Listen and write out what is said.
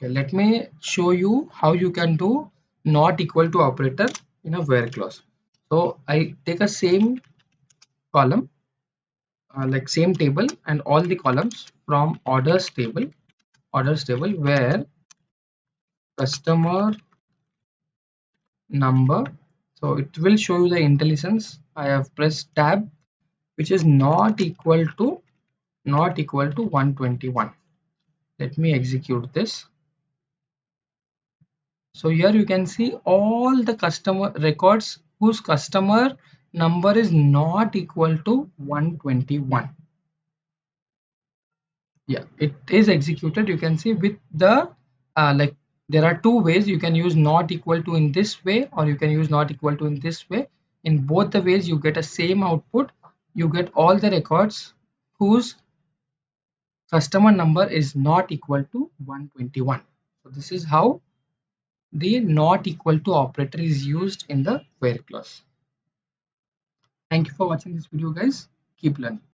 Okay, let me show you how you can do not equal to operator in a where clause. So I take a same column, like same table, and all the columns from orders table where customer number. So it will show you the intelligence. I have pressed tab, which is not equal to 121. Let me execute this. So here you can see all the customer records whose customer number is not equal to 121. Yeah, it is executed. You can see with the like there are two ways you can use not equal to in this way, or you can use not equal to in this way. In both the ways you get a same output. You get all the records whose customer number is not equal to 121. So this is how the not equal to operator is used in the where clause. Thank you for watching this video, guys. Keep learning.